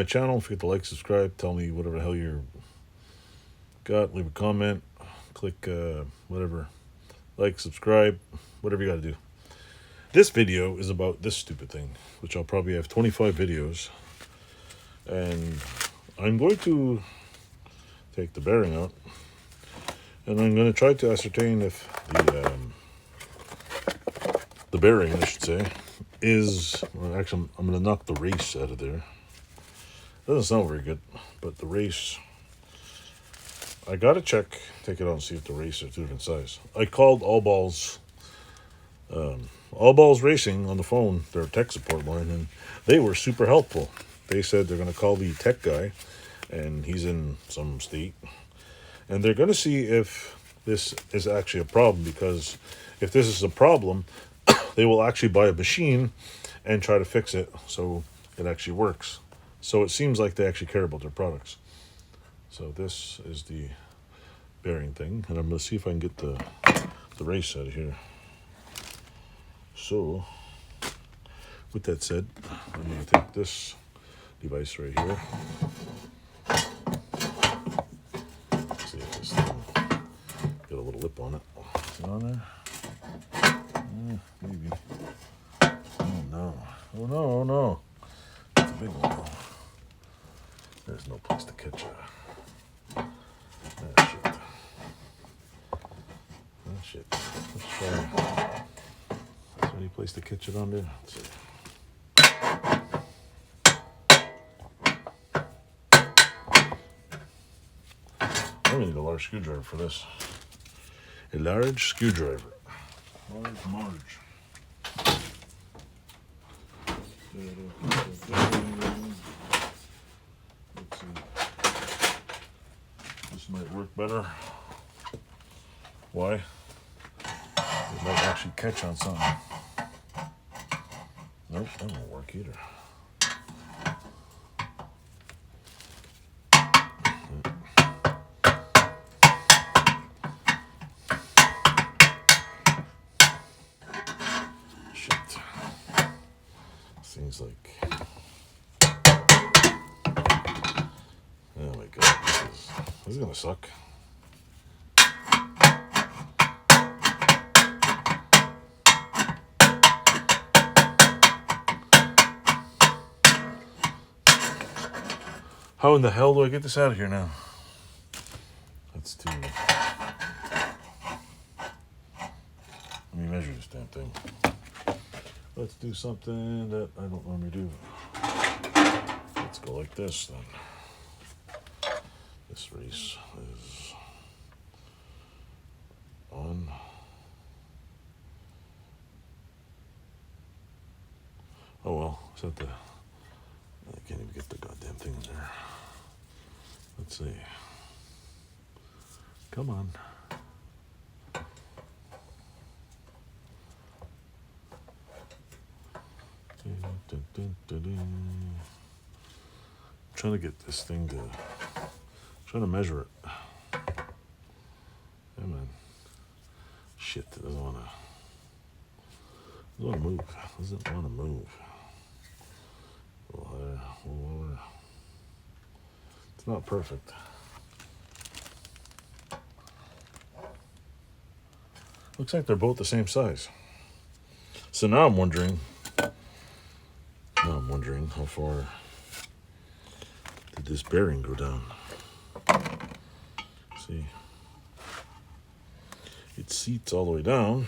channel. Don't forget to like, subscribe, tell me whatever the hell you got. Leave a comment, click whatever, like, subscribe, whatever you got to do. This video is about this stupid thing, which I'll probably have 25 videos. And I'm going to take the bearing out, and I'm going to try to ascertain if the bearing, I should say, is, well, actually, I'm going to knock the race out of there. Doesn't sound very good, but the race, I got to check, take it out and see if the race are two different size. I called All Balls Racing on the phone, their tech support line, and they were super helpful. They said they're going to call the tech guy, and he's in some state, and they're going to see if this is actually a problem, because if this is a problem, they will actually buy a machine and try to fix it so it actually works. So it seems like they actually care about their products. So this is the bearing thing, and I'm going to see if I can get the race out of here. So with that said, I'm going to take this device right here. See if this thing got a little lip on it. Is it on there? Maybe. Oh no. Oh no, oh no. It's a big one. There's no place to catch it. Ah, shit. Ah, shit. Let's try. Is there any place to catch it on there? Let's see. I'm going to need a large screwdriver for this. A large screwdriver. Large. Let's see. This might work better. Why? It might actually catch on something. Nope, that won't work either. Shit. Seems like... Oh my god, this is gonna suck. How in the hell do I get this out of here now? That's too... Let me measure this damn thing. Let's do something that I don't normally do. Let's go like this then. This race is on. Oh well, is that the... I can't even get the goddamn thing in there. Let's see. Come on. Trying to get this thing to... Trying to measure it. Yeah, man. Shit, it doesn't want to move. Doesn't want to move. A little higher, a little lower. It's not perfect. Looks like they're both the same size. So now I'm wondering how far did this bearing go down? See, it seats all the way down.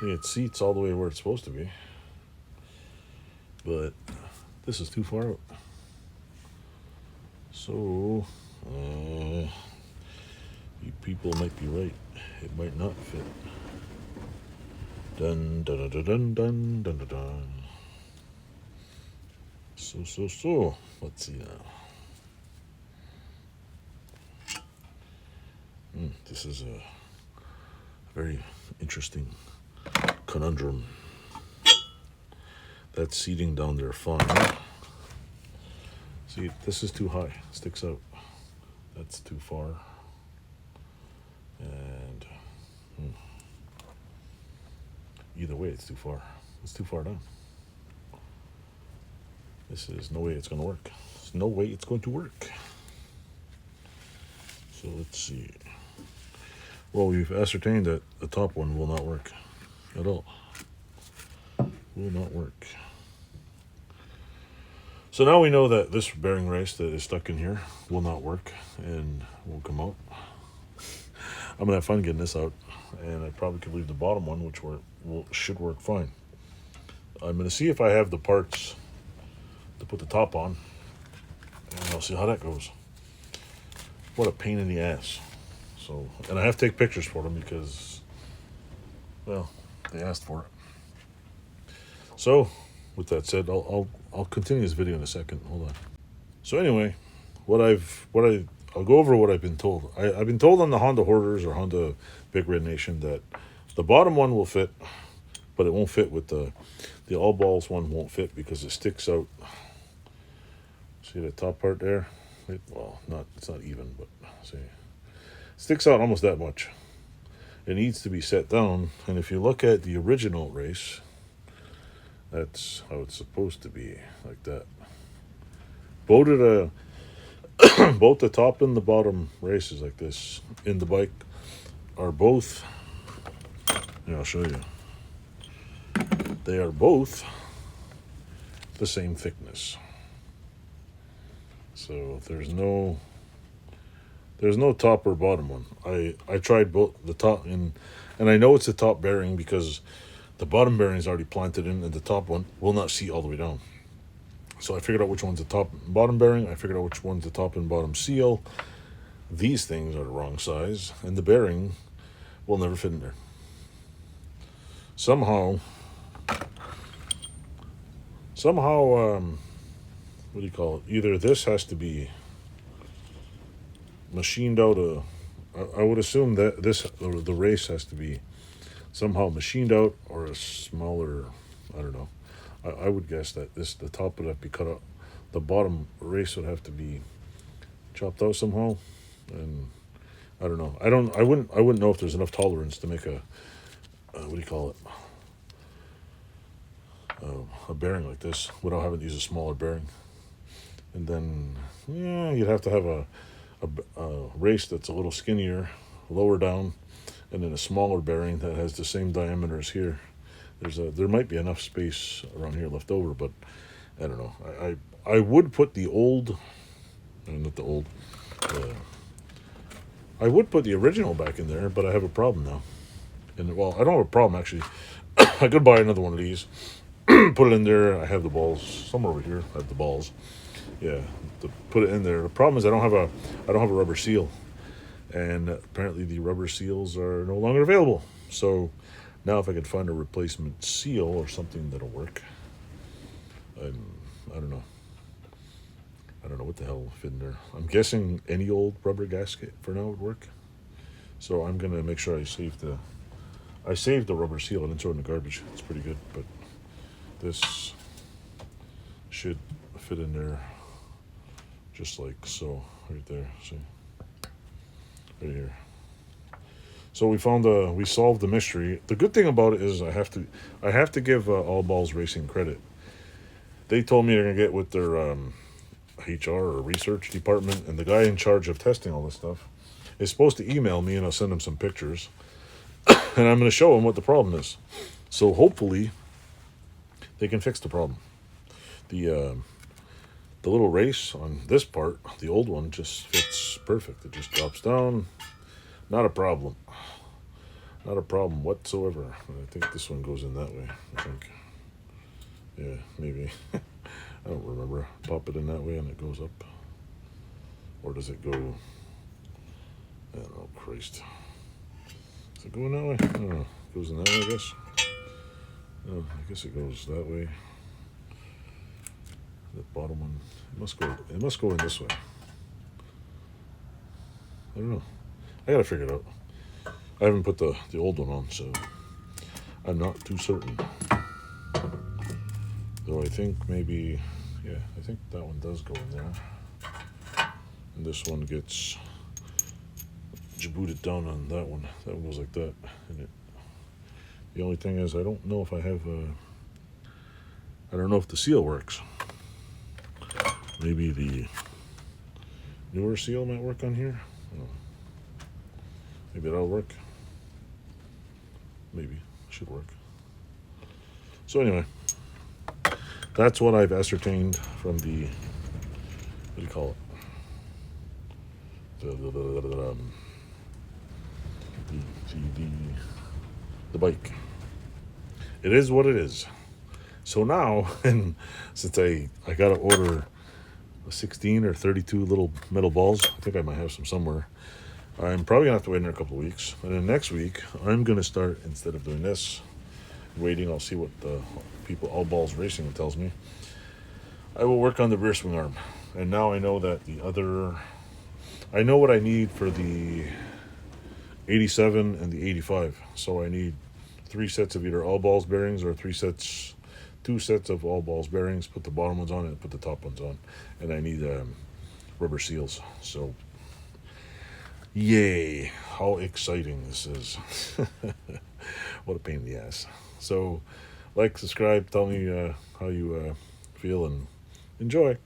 It seats all the way where it's supposed to be, but this is too far out. So you people might be right. It might not fit. Dun dun dun dun dun dun dun dun. So. Let's see now. This is a very interesting conundrum. That seating down there fine. See, this is too high. Sticks out. That's too far. And either way, it's too far. It's too far down. This is no way it's going to work. There's no way it's going to work. So let's see. Well, we've ascertained that the top one will not work at all. Will not work. So now we know that this bearing race that is stuck in here will not work and won't come out. I'm going to have fun getting this out, and I probably could leave the bottom one, which should work fine. I'm going to see if I have the parts to put the top on, and I'll see how that goes. What a pain in the ass. So, and I have to take pictures for them because, well, they asked for it. So, with that said, I'll continue this video in a second. Hold on. So anyway, I'll go over what I've been told. I've been told on the Honda Hoarders or Honda Big Red Nation that the bottom one will fit, but it won't fit with the all balls one won't fit because it sticks out. See the top part there? It's not even, but see, it sticks out almost that much. It needs to be set down, and if you look at the original race, that's how it's supposed to be, like that. Both the top and the bottom races like this in the bike are both, I'll show you. They are both the same thickness. So there's no top or bottom one. I tried both the top and I know it's the top bearing because the bottom bearing is already planted in and the top one will not see all the way down. So I figured out which one's the top and bottom bearing. I figured out which one's the top and bottom seal. These things are the wrong size and the bearing will never fit in there. Somehow, what do you call it? Either this has to be machined out. I would assume that the race has to be somehow machined out or a smaller. I don't know. I would guess that the top would have to be cut out. The bottom race would have to be chopped out somehow, and I don't know. I wouldn't know if there's enough tolerance to make a what do you call it? A bearing like this without having to use a smaller bearing. And then, you'd have to have a race that's a little skinnier, lower down, and then a smaller bearing that has the same diameter as here. There might be enough space around here left over, but I don't know. I would put the old, not the old, I would put the original back in there, but I have a problem now. And well, I don't have a problem actually. I could buy another one of these, put it in there. I have the balls somewhere over here. I have the balls. Yeah, to put it in there. The problem is I don't have a rubber seal, and apparently the rubber seals are no longer available. So now if I could find a replacement seal or something that'll work, I don't know. I don't know what the hell will fit in there. I'm guessing any old rubber gasket for now would work. So I'm gonna make sure I saved the rubber seal. I didn't throw it in the garbage. It's pretty good, but this should fit in there just like so, right there. See, right here. So we solved the mystery. The good thing about it is I have to give All Balls Racing credit. They told me they're gonna get with their HR or research department, and the guy in charge of testing all this stuff is supposed to email me, and I'll send him some pictures, and I'm gonna show him what the problem is. So hopefully they can fix the problem. The little race on this part, the old one, just fits perfect. It just drops down. Not a problem. Not a problem whatsoever. I think this one goes in that way, I think. Yeah, maybe. I don't remember. Pop it in that way and it goes up. Or does it go... I don't know, Christ. Is it going that way? I don't know. It goes in that way, I guess. Oh, I guess it goes that way. The bottom one. It must go in this way. I don't know. I gotta figure it out. I haven't put the old one on, so I'm not too certain. Though I think maybe, yeah, I think that one does go in there. And this one gets jabooted down on that one. That one goes like that. And the only thing is I don't know if I have I don't know if the seal works. Maybe the newer seal might work on here. Maybe that'll work. Maybe. Should work. So anyway, that's what I've ascertained from the, what do you call it? The bike. It is what it is. So now, and since I got to order 16 or 32 little metal balls, I think I might have some somewhere. I'm probably going to have to wait another couple of weeks. And then next week, I'm going to start, instead of doing this, waiting, I'll see what the people, All Balls Racing tells me. I will work on the rear swing arm. And now I know that the other, I know what I need for the 87 and the 85. So I need 3 sets of either all balls bearings or 2 sets of all balls bearings. Put the bottom ones on and put the top ones on. And I need rubber seals. So, yay. How exciting this is. What a pain in the ass. So, like, subscribe, tell me how you feel, and enjoy.